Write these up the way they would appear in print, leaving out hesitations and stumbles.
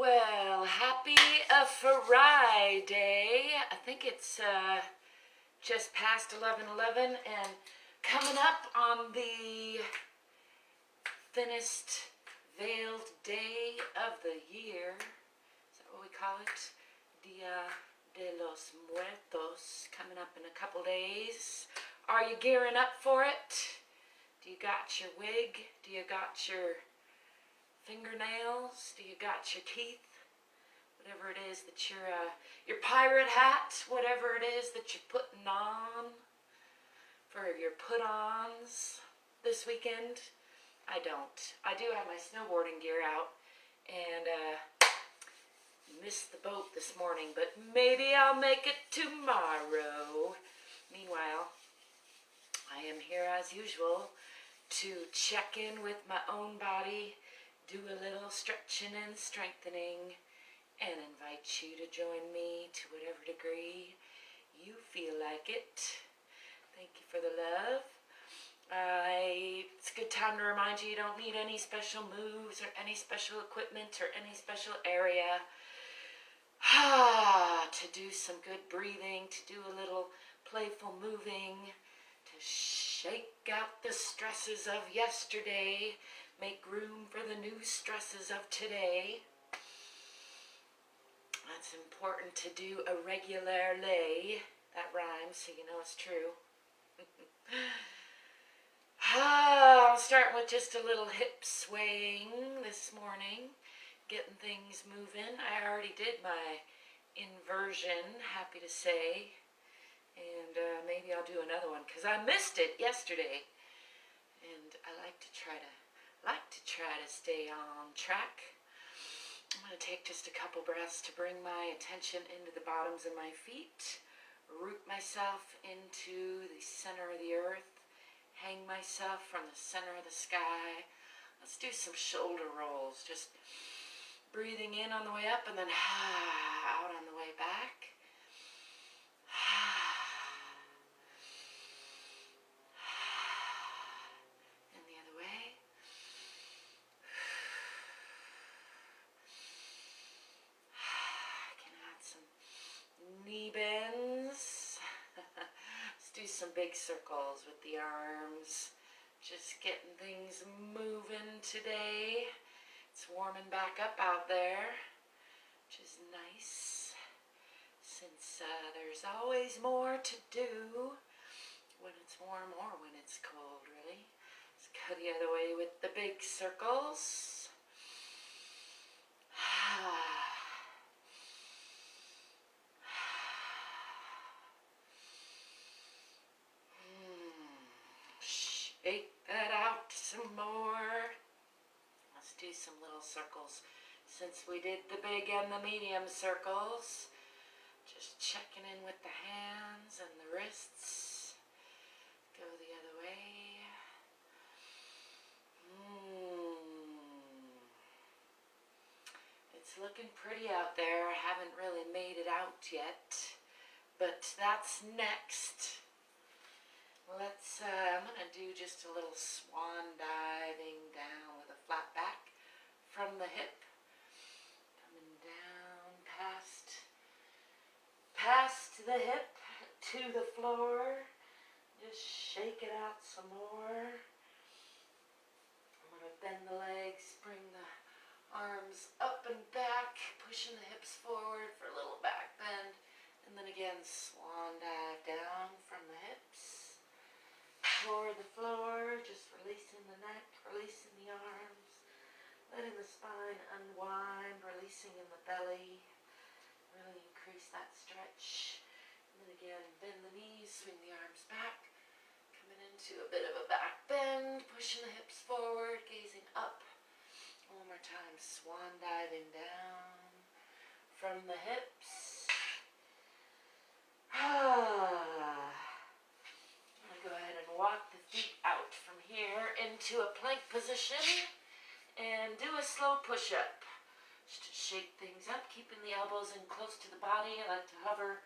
Well, happy Friday. I think it's just past 11:11 and coming up on the thinnest veiled day of the year. Is that what we call it? Dia de los Muertos, coming up in a couple days. Are you gearing up for it? Do you got your wig? Do you got your fingernails? Do you got your teeth? Whatever it is that your pirate hat, whatever it is that you're putting on for your put-ons this weekend. I don't. I do have my snowboarding gear out and missed the boat this morning, but maybe I'll make it tomorrow. Meanwhile, I am here as usual to check in with my own body, do a little stretching and strengthening, and invite you to join me to whatever degree you feel like it. Thank you for the love. It's a good time to remind you don't need any special moves or any special equipment or any special area to do some good breathing, to do a little playful moving, to shake out the stresses of yesterday, make room for the new stresses of today. That's important to do regularly. That rhymes, so you know it's true. I'm starting with just a little hip swaying this morning, getting things moving. I already did my inversion, happy to say, and maybe I'll do another one because I missed it yesterday, and I like to try to stay on track. I'm going to take just a couple breaths to bring my attention into the bottoms of my feet, root myself into the center of the earth, hang myself from the center of the sky. Let's do some shoulder rolls, just breathing in on the way up and then out on the way back. And the other way. Knee bends. Let's do some big circles with the arms. Just getting things moving today. It's warming back up out there, which is nice, since there's always more to do when it's warm or when it's cold, really. Let's go the other way with the big circles. Shake that out some more. Let's do some little circles. Since we did the big and the medium circles, just checking in with the hands and the wrists. Go the other way. It's looking pretty out there. I haven't really made it out yet, but that's next. I'm going to do just a little swan diving down with a flat back from the hip. Coming down past the hip to the floor. Just shake it out some more. I'm going to bend the legs, bring the arms up and back, pushing the hips forward for a little back bend. And then again, swan dive down from the hips. Toward the floor, just releasing the neck, releasing the arms, letting the spine unwind, releasing in the belly, really increase that stretch. And then again, bend the knees, swing the arms back, coming into a bit of a back bend, pushing the hips forward, gazing up. One more time, swan diving down from the hips. Go ahead and walk the feet out from here into a plank position and do a slow push-up. Just to shake things up, keeping the elbows in close to the body. I like to hover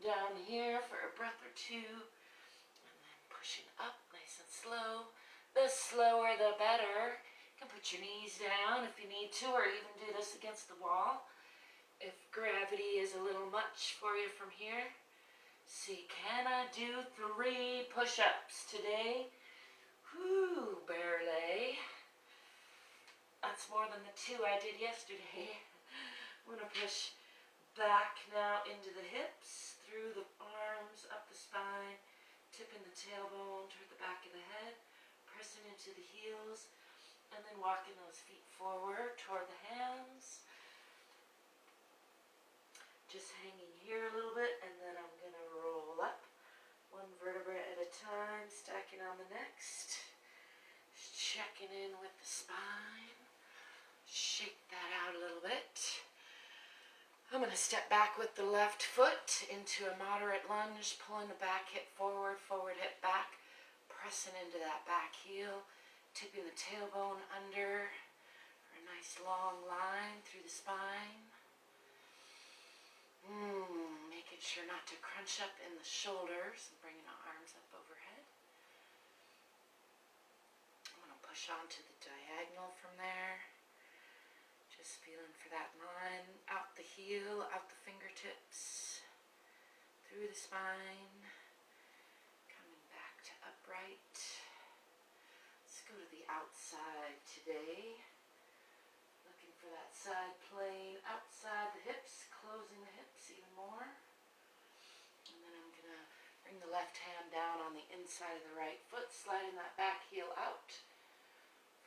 down here for a breath or two. And then pushing up nice and slow. The slower the better. You can put your knees down if you need to, or even do this against the wall if gravity is a little much for you from here. See, can I do 3 push-ups today? Whew, barely. That's more than the 2 I did yesterday. I'm going to push back now into the hips, through the arms, up the spine, tipping the tailbone toward the back of the head, pressing into the heels, and then walking those feet forward toward the hands. Just hanging here a little bit, and then I'm going to roll up 1 vertebra at a time, stacking on the next. Just checking in with the spine. Shake that out a little bit. I'm going to step back with the left foot into a moderate lunge, pulling the back hip forward, forward hip back, pressing into that back heel, tipping the tailbone under for a nice long line through the spine. Making sure not to crunch up in the shoulders and bringing the arms up overhead. I'm going to push onto the diagonal from there. Just feeling for that line, out the heel, out the fingertips, through the spine, coming back to upright. Let's go to the outside today. Looking for that side plane outside the hips, closing the hips even more. And then I'm going to bring the left hand down on the inside of the right foot, sliding that back heel out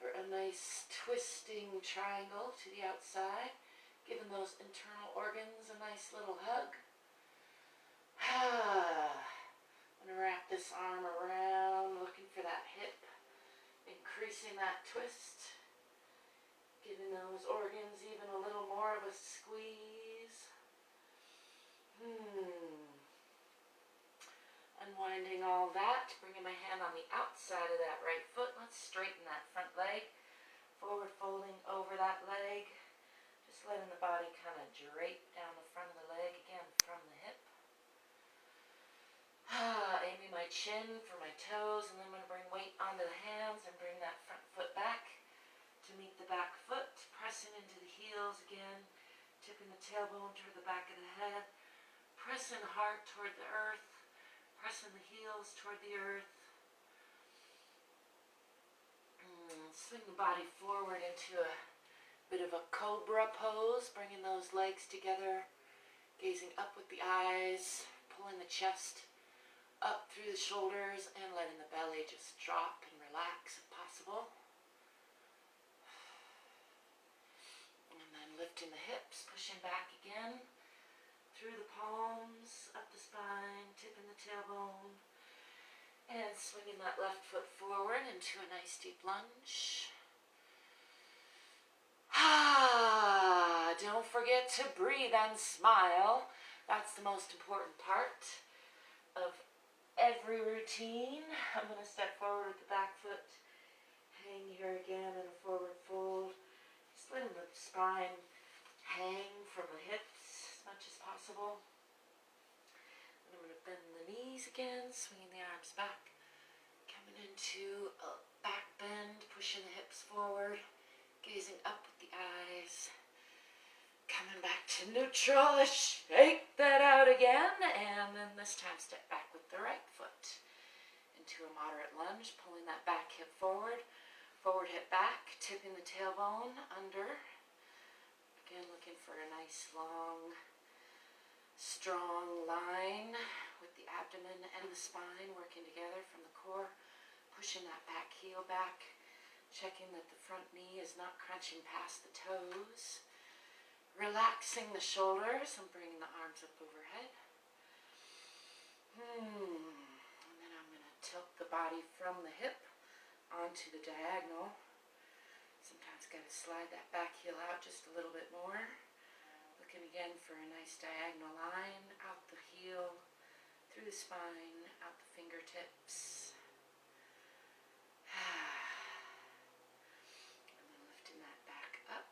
for a nice twisting triangle to the outside, giving those internal organs a nice little hug. I'm going to wrap this arm around, looking for that hip, increasing that twist, giving those organs even a little more of a squeeze. Unwinding all that, bringing my hand on the outside of that right foot. Let's straighten that front leg. Forward folding over that leg. Just letting the body kind of drape down the front of the leg again from the hip. Aiming my chin for my toes, and then I'm going to bring weight onto the hands and bring that front foot back to meet the back foot. Pressing into the heels again. Tipping the tailbone toward the back of the head. Pressing hard toward the earth. Pressing the heels toward the earth. Swing the body forward into a bit of a Cobra Pose, bringing those legs together, gazing up with the eyes, pulling the chest up through the shoulders, and letting the belly just drop and relax if possible. And then lifting the hips, pushing back again. Through the palms, up the spine, tipping the tailbone, and swinging that left foot forward into a nice deep lunge. Don't forget to breathe and smile. That's the most important part of every routine. I'm going to step forward with the back foot, hang here again in a forward fold, just letting the spine hang from the hips as much as possible. And I'm going to bend the knees again, swinging the arms back, coming into a back bend, pushing the hips forward, gazing up with the eyes, coming back to neutral, shake that out again, and then this time step back with the right foot into a moderate lunge, pulling that back hip forward, forward hip back, tipping the tailbone under. Again, looking for a nice, long, strong line with the abdomen and the spine working together from the core, pushing that back heel back, checking that the front knee is not crunching past the toes, relaxing the shoulders and bringing the arms up overhead. And then I'm going to tilt the body from the hip onto the diagonal. Sometimes got to slide that back heel out just a little bit more. Looking again for a nice diagonal line, out the heel, through the spine, out the fingertips. And then lifting that back up.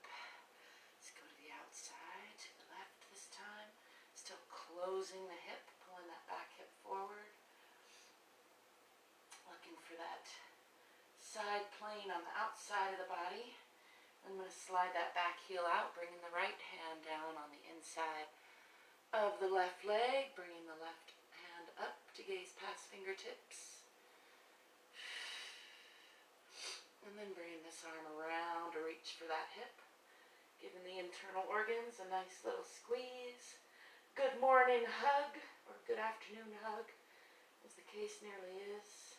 Let's go to the outside, to the left this time. Still closing the hip, pulling that back hip forward. Looking for that side plane working on the outside of the body. I'm going to slide that back heel out, bringing the right hand down on the inside of the left leg, bringing the left hand up to gaze past fingertips. And then bringing this arm around to reach for that hip, giving the internal organs a nice little squeeze. Good morning hug, or good afternoon hug, as the case nearly is.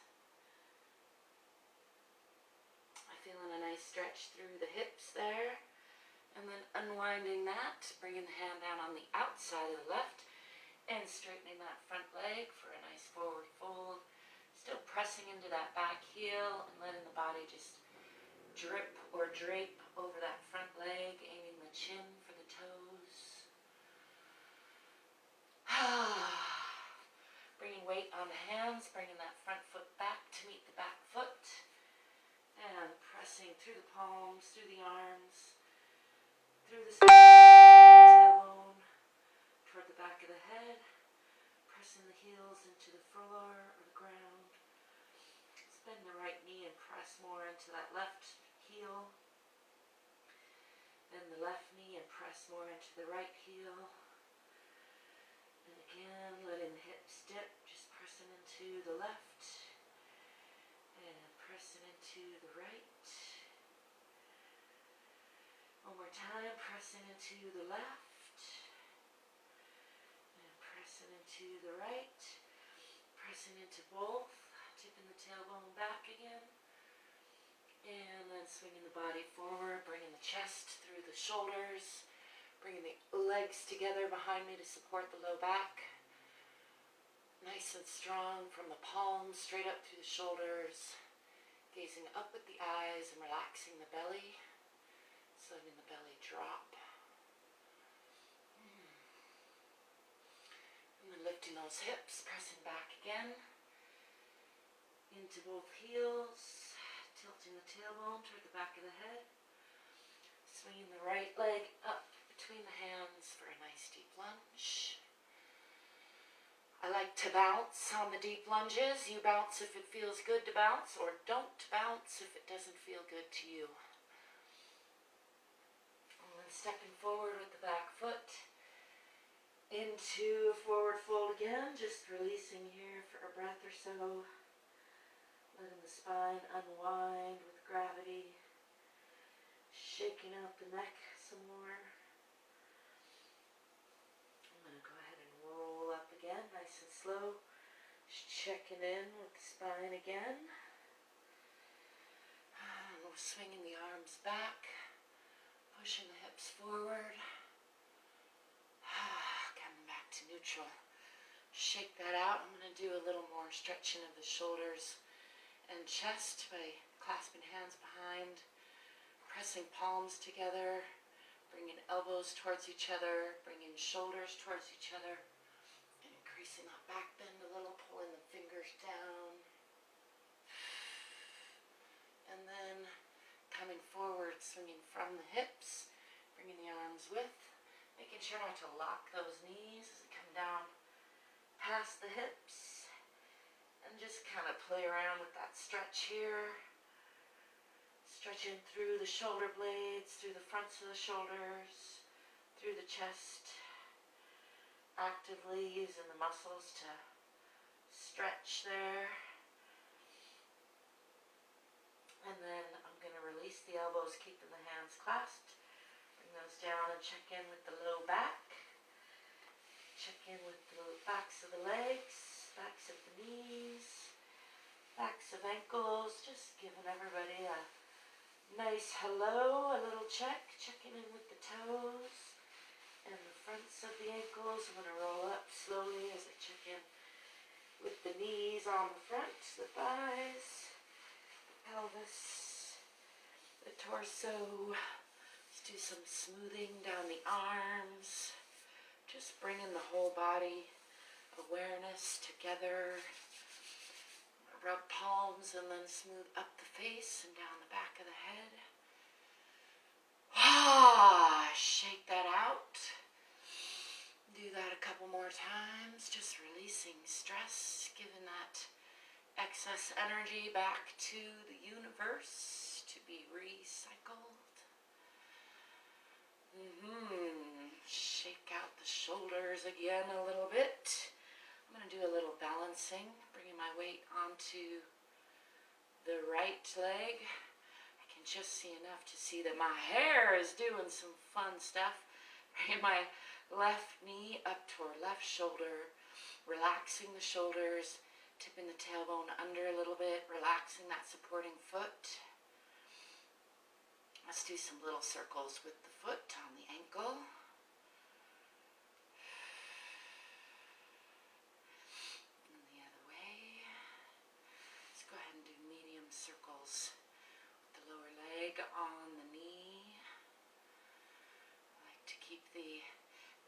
I'm feeling a nice stretch through the hips there. And then unwinding that, bringing the hand down on the outside of the left and straightening that front leg for a nice forward fold. Still pressing into that back heel and letting the body just drip or drape over that front leg, aiming the chin for the toes. Bringing weight on the hands, bringing that front foot back to meet the back foot. And pressing through the palms, through the arms, through the tailbone, toward the back of the head, pressing the heels into the floor or the ground. Bend the right knee and press more into that left heel. Bend the left knee and press more into the right heel. And again, letting the hips dip, just pressing into the left and pressing into the right. One more time, pressing into the left and pressing into the right, pressing into both, tipping the tailbone back again, and then swinging the body forward, bringing the chest through the shoulders, bringing the legs together behind me to support the low back, nice and strong from the palms straight up through the shoulders, gazing up at the eyes and relaxing the belly. Letting the belly drop. And then lifting those hips, pressing back again into both heels, tilting the tailbone toward the back of the head, swinging the right leg up between the hands for a nice deep lunge. I like to bounce on the deep lunges. You bounce if it feels good to bounce, or don't bounce if it doesn't feel good to you. Stepping forward with the back foot into a forward fold again, just releasing here for a breath or so, letting the spine unwind with gravity, shaking out the neck some more. I'm going to go ahead and roll up again, nice and slow, just checking in with the spine again. And we're swinging the arms back. Pushing the hips forward, coming back to neutral. Shake that out. I'm going to do a little more stretching of the shoulders and chest by clasping hands behind, pressing palms together, bringing elbows towards each other, bringing shoulders towards each other, and increasing that back bend a little, pulling the fingers down. And then coming forward, swinging from the hips, bringing the arms with, making sure not to lock those knees as they come down past the hips, and just kind of play around with that stretch here, stretching through the shoulder blades, through the fronts of the shoulders, through the chest, actively using the muscles to stretch there. And then I'm going to release the elbows, keeping the hands clasped. Bring those down and check in with the low back. Check in with the backs of the legs, backs of the knees, backs of ankles. Just giving everybody a nice hello, a little check. Checking in with the toes and the fronts of the ankles. I'm going to roll up slowly as I check in with the knees on the front, the thighs, pelvis, the torso. Let's do some smoothing down the arms, just bringing the whole body awareness together. Rub palms and then smooth up the face and down the back of the head. Shake that out. Do that a couple more times, just releasing stress, giving that excess energy back to the universe, to be recycled. Shake out the shoulders again a little bit. I'm going to do a little balancing, bringing my weight onto the right leg. I can just see enough to see that my hair is doing some fun stuff. Bringing my left knee up toward left shoulder, relaxing the shoulders, tipping the tailbone under a little bit, relaxing that supporting foot. Let's do some little circles with the foot on the ankle. And the other way. Let's go ahead and do medium circles with the lower leg on the knee. I like to keep the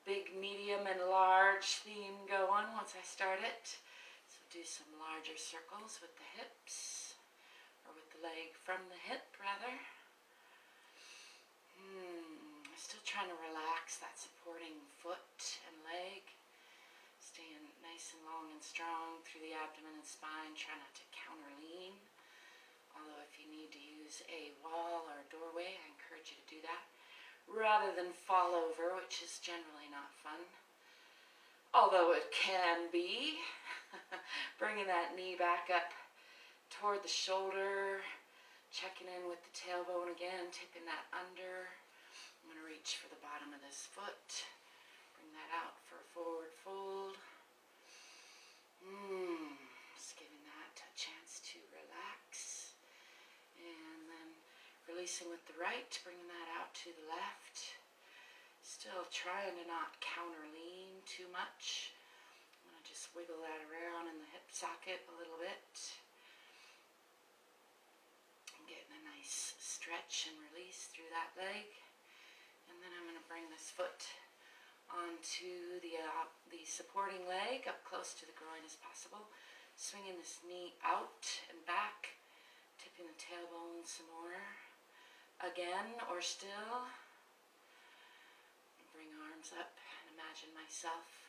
big, medium, and large theme going once I start it. So do some larger circles with the hips, or with the leg from the hip rather. Still trying to relax that supporting foot and leg. Staying nice and long and strong through the abdomen and spine. Try not to counter lean. Although if you need to use a wall or a doorway, I encourage you to do that, rather than fall over, which is generally not fun. Although it can be. Bringing that knee back up toward the shoulder. Checking in with the tailbone again, tipping that under. I'm going to reach for the bottom of this foot. Bring that out for a forward fold. Just giving that a chance to relax. And then releasing with the right, bringing that out to the left. Still trying to not counter lean too much. I'm going to just wiggle that around in the hip socket a little bit. Getting a nice stretch and release through that leg. And then I'm going to bring this foot onto the supporting leg, up close to the groin as possible. Swinging this knee out and back, tipping the tailbone some more. Again, or still. Bring arms up and imagine myself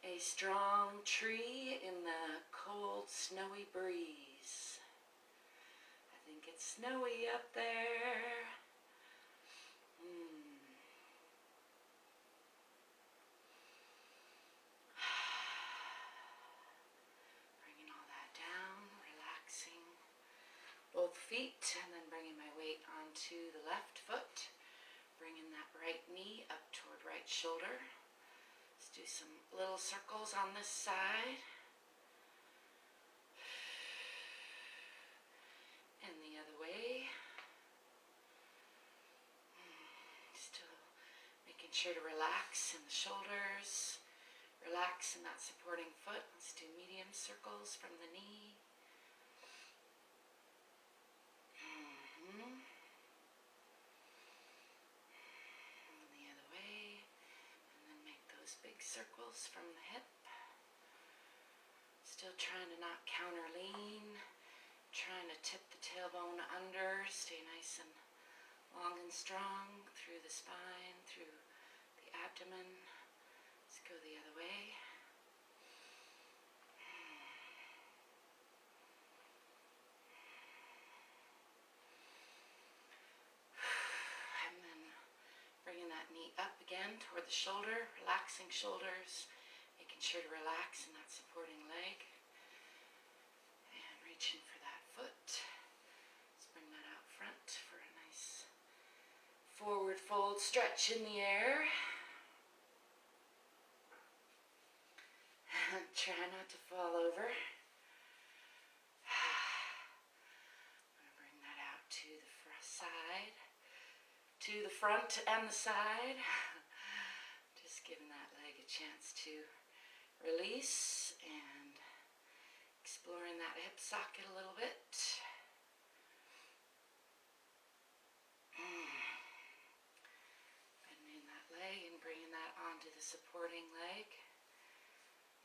a strong tree in the cold, snowy breeze. I think it's snowy up there. Bringing all that down, relaxing both feet, and then bringing my weight onto the left foot. Bringing that right knee up toward right shoulder. Let's do some little circles on this side. And the other way. Still making sure to relax in the shoulders. Relax in that supporting foot. Let's do medium circles from the knee. And the other way. And then make those big circles from the hip. Still trying to not counter lean. Trying to tip the tailbone under, stay nice and long and strong through the spine, through the abdomen. Let's go the other way. And then bringing that knee up again toward the shoulder, relaxing shoulders, making sure to relax in that supporting leg. And reaching for that foot. Let's bring that out front for a nice forward fold stretch in the air. Try not to fall over. I'm going to bring that out to the side, to the front and the side. Just giving that leg a chance to release and exploring that hip socket a little bit. Bending that leg and bringing that onto the supporting leg.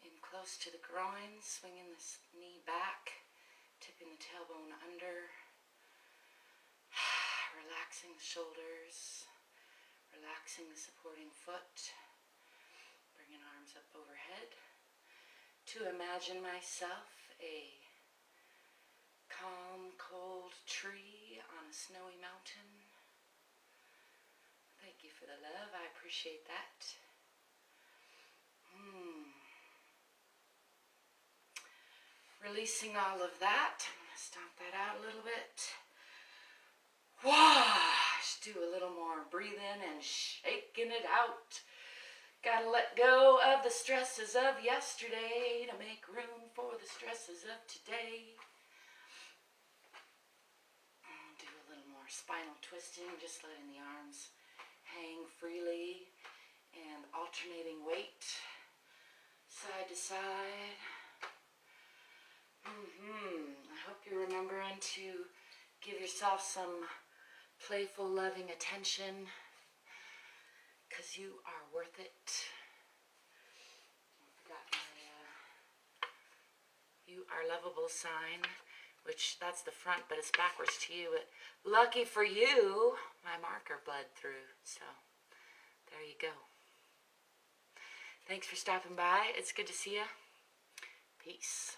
In close to the groin, swinging this knee back, tipping the tailbone under. Relaxing the shoulders, relaxing the supporting foot. Bringing arms up overhead. To imagine myself a calm, cold tree on a snowy mountain. Thank you for the love. I appreciate that. Releasing all of that. I'm going to stomp that out a little bit. Wash. Do a little more breathing and shaking it out. Gotta let go of the stresses of yesterday to make room for the stresses of today. Do a little more spinal twisting, just letting the arms hang freely and alternating weight side to side. I hope you're remembering to give yourself some playful, loving attention, because you are worth it. I forgot my you are lovable sign, which that's the front, but it's backwards to you. But lucky for you, my marker bled through. So there you go. Thanks for stopping by. It's good to see you. Peace.